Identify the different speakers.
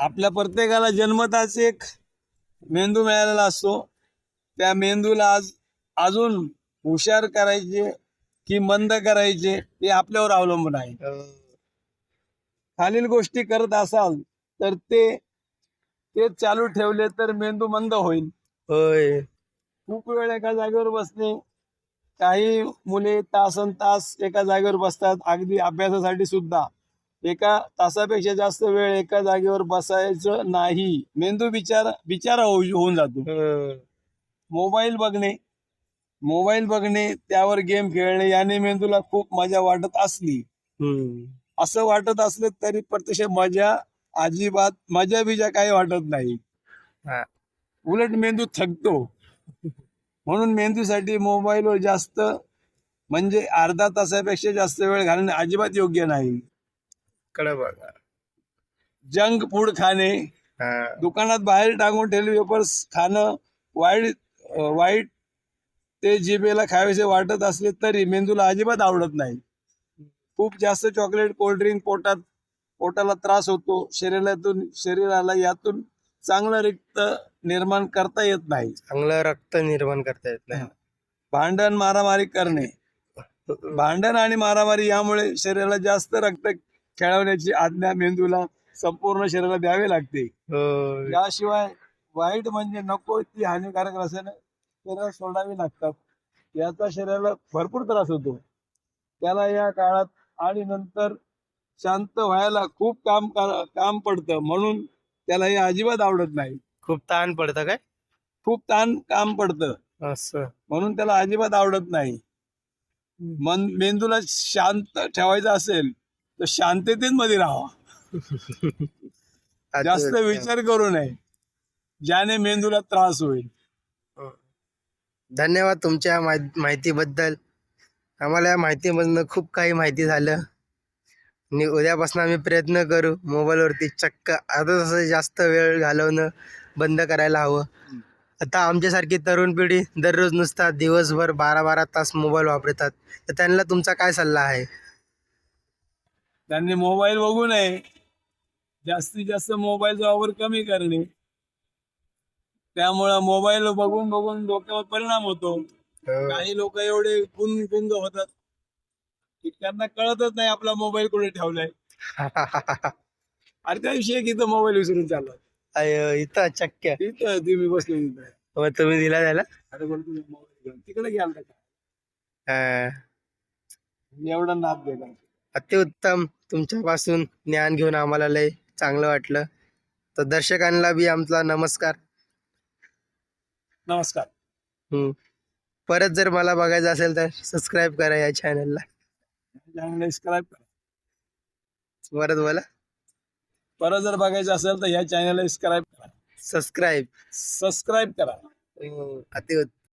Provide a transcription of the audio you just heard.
Speaker 1: आपल्या प्रत्येकाला जन्मताच एक मेंदू मिळालेला असतो. त्या मेंदूला अजून हुशार करायचे की मंद करायचे हे आपल्यावर अवलंबून आहे. खालील गोष्टी करत असाल तर ते चालू ठेवले तर मेंदू मंद होईल.
Speaker 2: होय.
Speaker 1: खूप वेळ एका जागेवर बसणे, काही मुले तासन तास एका जागेवर बसतात. अगदी अभ्यासासाठी सुद्धा एका तासापेक्षा जास्त वेळ एका जागेवर बसायचं नाही. मेंदू बिचारा होऊन जातो. मोबाईल बघणे त्यावर गेम खेळणे याने मेंदूला खूप मजा वाटत असली, असं वाटत असलं तरी प्रत्यक्ष अजिबात मजा बिजा काही वाटत नाही. उलट मेंदू थकतो. म्हणून मेंदूसाठी मोबाईलवर जास्त म्हणजे अर्धा तासापेक्षा जास्त वेळ घालणे अजिबात योग्य नाही.
Speaker 2: बघा.
Speaker 1: जंक फूड खाणे, दुकानात बाहेर टाकून ठेवलेले वेफर्स खाणं वाईट ते जिभेला खावेसे वाटत असले तरी मेंदूला अजिबात आवडत नाही. खूप जास्त चॉकलेट कोल्ड्रिंक पोटाला त्रास होतो. शरीराला यातून चांगलं रक्त निर्माण करता येत नाही. भांडण आणि मारामारी यामुळे शरीराला जास्त रक्त खेळवण्याची आज्ञा मेंदूला संपूर्ण शरीराला द्यावी लागते. याशिवाय वाईट म्हणजे नको ती हानिकारक रसायनं शरीरात सोडावी लागतात. याचा शरीराला भरपूर त्रास होतो. त्याला या काळात आणि नंतर शांत व्हायला खूप काम पडतं. म्हणून त्याला हे अजिबात आवडत नाही.
Speaker 2: खूप ताण पडतं काय?
Speaker 1: खूप काम पडतं
Speaker 2: असं
Speaker 1: म्हणून त्याला अजिबात आवडत नाही. मेंदूला शांत ठेवायचं असेल तर शांततेत मध्ये राहावा. जास्त विचार करू नये ज्याने मेंदूला त्रास होईल.
Speaker 2: धन्यवाद तुमच्या माहितीबद्दल. आम्हाला या माहितीमधनं खूप काही माहिती झालं. आणि उद्यापासून आम्ही प्रयत्न करू मोबाईलवरती चक्क अर्धा तास जास्त वेळ घालवणं बंद करायला हवं. आता आमच्यासारखी तरुण पिढी दररोज नुसता दिवसभर 12-12 तास मोबाईल वापरतात, तर त्यांना तुमचा काय सल्ला आहे?
Speaker 1: त्यांनी मोबाईल बघू नये. जास्तीत जास्त मोबाईलचा वापर कमी करणे. त्यामुळं मोबाईल बघून डोक्यावर परिणाम होतो. काही लोक एवढे गुंग होतात की त्यांना कळतच नाही आपला मोबाईल कुठे ठेवलाय. अरे त्या विषयी की मोबाईल विसरून चालला
Speaker 2: इथं चक्क
Speaker 1: इथं तुम्ही बसले तिथं.
Speaker 2: तुम्ही दिला त्याला?
Speaker 1: अरे बोलतो मोबाईल घेऊन तिकडे गेला का एवढा नाद दिला.
Speaker 2: अतिउत्तम. तुमच्यापासून ज्ञान घेऊन आम्हाला लय चांगलं वाटलं. तर दर्शकांना बी आमचा नमस्कार. परत जर मला बघायचं असेल तर सबस्क्राईब करा या चॅनलला.
Speaker 1: सबस्क्राईब करा.
Speaker 2: परत बोला.
Speaker 1: परत जर बघायचं असेल तर या चॅनलला सबस्क्राईब करा.
Speaker 2: सबस्क्राईब
Speaker 1: करा.
Speaker 2: अतिउत्तम.